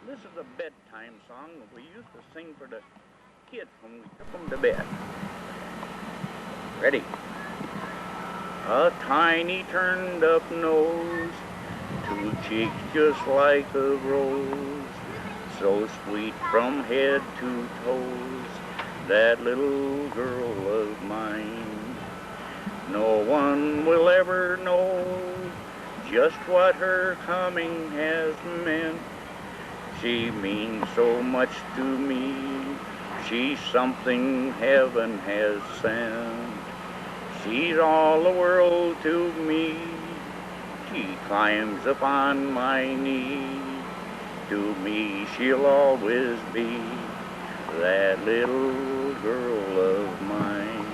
This is a bedtime song that we used to sing for the kids when we took them to bed. Ready? A tiny turned up nose, two cheeks just like a rose, so sweet from head to toes, that little girl of mine. No one will ever know just what her coming has meant. She means so much to me, she's something heaven has sent. She's all the world to me, she climbs upon my knee. To me she'll always be that little girl of mine.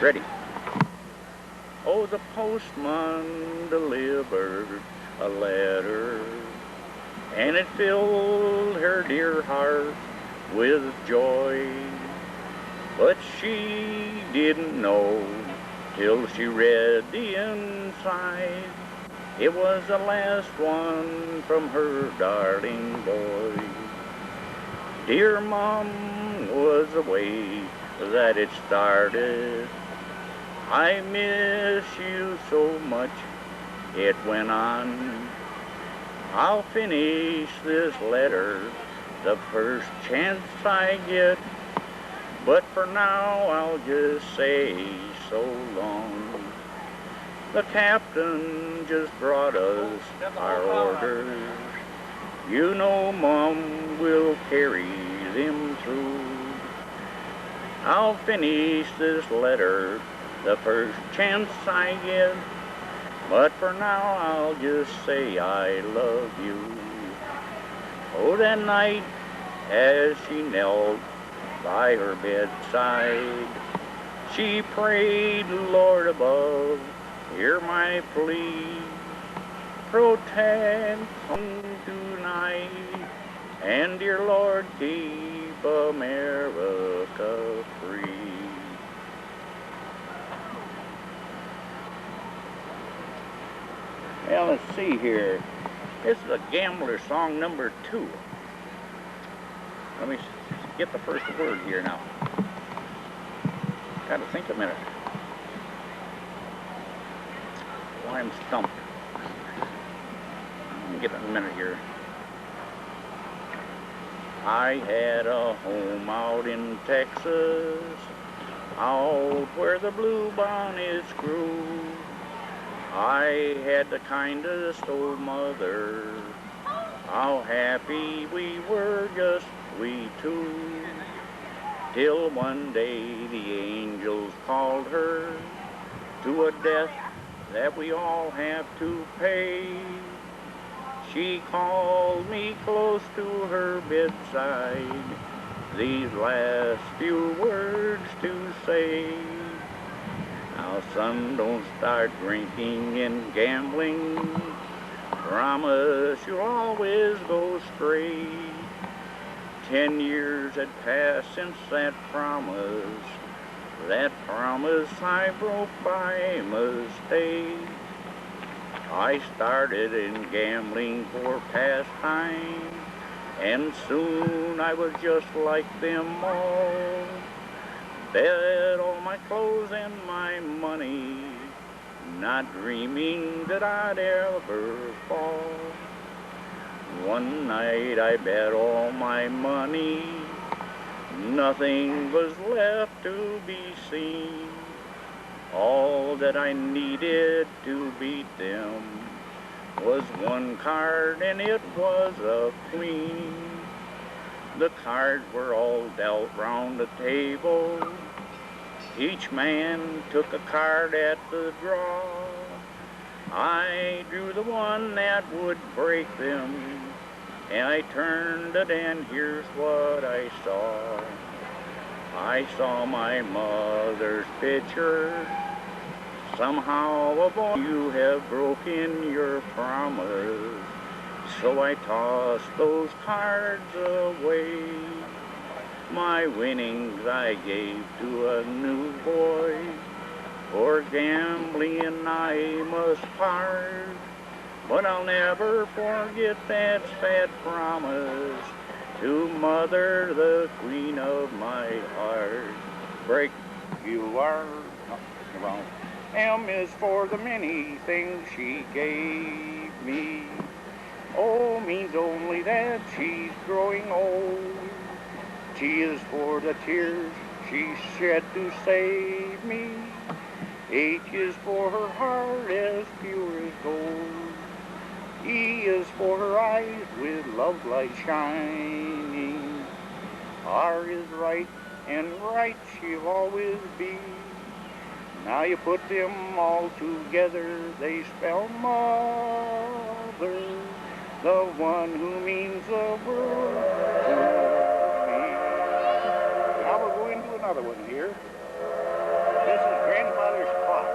Ready? Oh, the postman delivered a letter, and it filled her dear heart with joy. But she didn't know till she read the inside. It was the last one from her darling boy. Dear Mom was the way that it started. I miss you so much, it went on. I'll finish this letter the first chance I get, but for now I'll just say so long. The captain just brought us our orders. You know Mom will carry them through. I'll finish this letter the first chance I get, but for now I'll just say I love you. Oh, that night as she knelt by her bedside, she prayed, Lord above, hear my plea. Protect home tonight, and dear Lord, keep America free. Well, let's see here. This is a gambler song number 2. Let me get the first word here now. Gotta think a minute. Well, I'm stumped. Let me get a minute here. I had a home out in Texas, out where the bluebonnets grew. I had the kindest old mother, how happy we were just we two, till one day the angels called her to a death that we all have to pay. She called me close to her bedside, these last few words to say. Now, son, don't start drinking and gambling. Promise you'll always go straight. 10 years had passed since that promise. That promise I broke by mistake. I started in gambling for pastime, and soon I was just like them all. Bet all my clothes and my money, not dreaming that I'd ever fall. One night I bet all my money, nothing was left to be seen. All that I needed to beat them was one card, and it was a queen. The cards were all dealt round the table. Each man took a card at the draw. I drew the one that would break them, and I turned it, and here's what I saw. I saw my mother's picture. Somehow, a boy, you have broken your promise. So I tossed those cards away. My winnings I gave to a new boy. For gambling I must part, but I'll never forget that sad promise to Mother, the queen of my heart. Break, you are wrong. M is for the many things she gave me. O means only that she's growing old. T is for the tears she shed to save me. H is for her heart as pure as gold. E is for her eyes with love light shining. R is right, and right she'll always be. Now you put them all together, they spell mother, the one who means the world to me. Now we'll go into another one here. This is Grandfather's clock.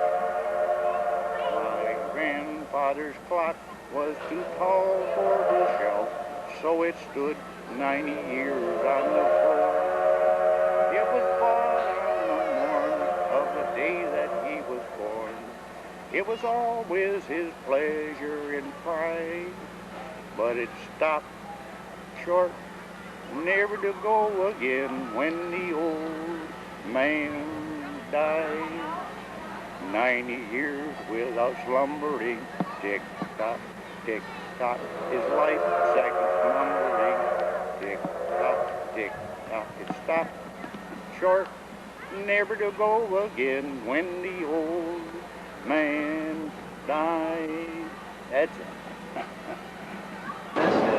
My grandfather's clock was too tall for the shelf, so it stood 90 years on the floor. It was bought on the morn of the day that he was born. It was always his pleasure and pride, but it stopped short, never to go again when the old man died. 90 years without slumbering, tick-tock, tick-tock, his life seconds numbering, tick-tock, tick-tock, it stopped short, never to go again when the old man died. That's it. That's it.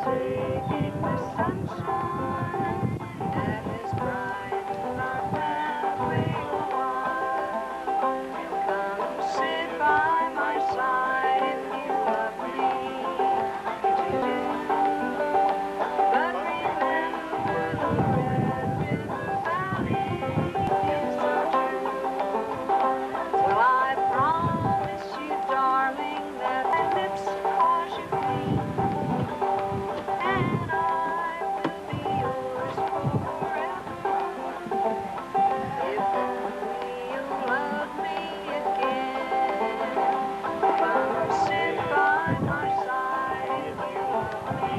Taking the sunshine that is bright in our family while. Come sit by my side if you love me to. But remember the Red River Valley is so true. Well, I promise you, darling, that my lips wash you clean. And I will be yours forever. If only you love me again. Come sit by my side if you love me.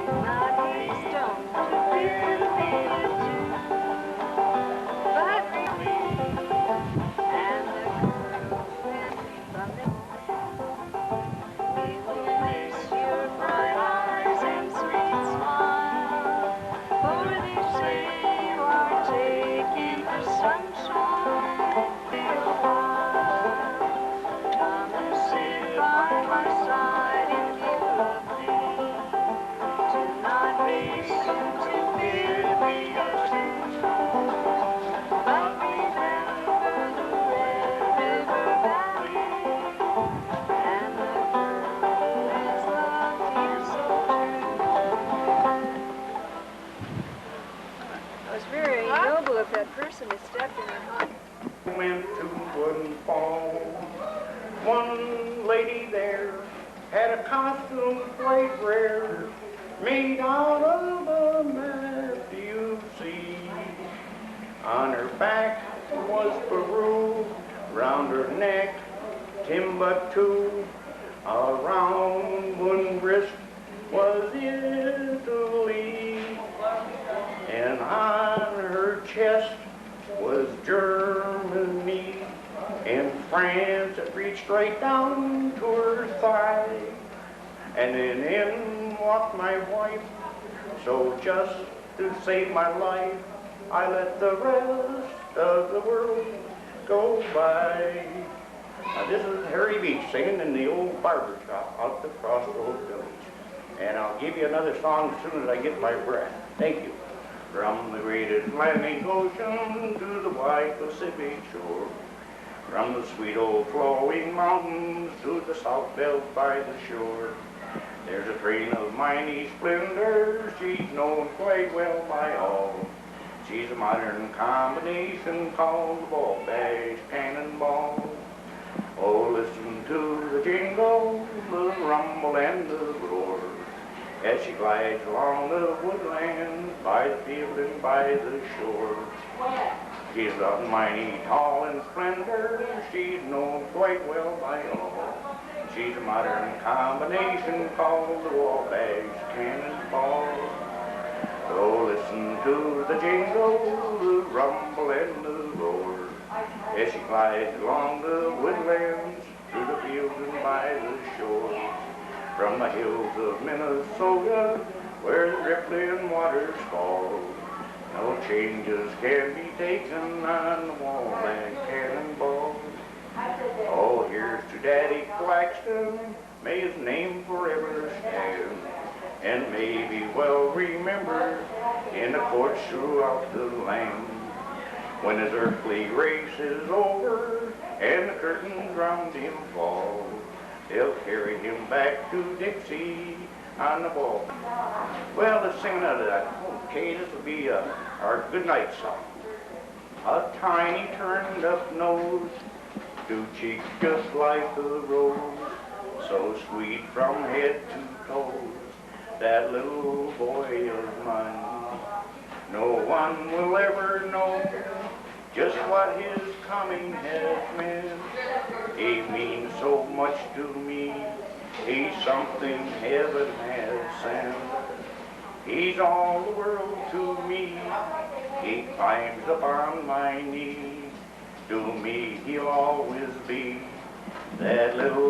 Tonight please don't forget me too. But really, and the girl with from the we will miss your bright eyes and sweet smile, for they say you are taking the sunshine for a while. Come and sit by my side if you love me. Tonight please don't forget me too. But remember the Red River Valley and the it was very noble of that person to step in and hug. Went to one fall. One lady there had a costume quite rare, made out of a Matthew seed. On her back was Peru, round her neck Timbuktu, around one wrist was Italy, and on her chest was Germany, and France that reached right down to her thigh. And then in walked my wife, so just to save my life, I let the rest of the world go by. Now this is Harry Beach singing in the old barber shop out across the old village. And I'll give you another song as soon as I get my breath. Thank you. From the great Atlantic Ocean to the wide Pacific shore, from the sweet old flowing mountains to the salt belt by the shore, there's a train of mighty splendor, she's known quite well by all. She's a modern combination called the Wabash Cannonball. Oh, rumble and the roar as she glides along the woodland by the field and by the shore. She's a mighty tall in splendor, she's known quite well by all. She's a modern combination called the Wabash Cannonball. So listen to the jingle, the rumble and the roar as she glides along the woodlands, through the fields and by the shore. From the hills of Minnesota, where the rippling waters fall, no changes can be taken on the Wabash Cannonball. Oh, here's to Daddy Claxton, may his name forever stand, and may be well remembered in the courts throughout the land. When his earthly race is over and the curtains round him fall, they'll carry him back to Dixie on the ball. Well, let's sing another that. Okay, this will be our goodnight song. A tiny turned up nose, two cheeks just like a rose, so sweet from head to toes, that little boy of mine. No one will ever know just what his coming has meant. He means so much to me, he's something heaven has sent. He's all the world to me, he climbs upon my knee. To me he'll always be that little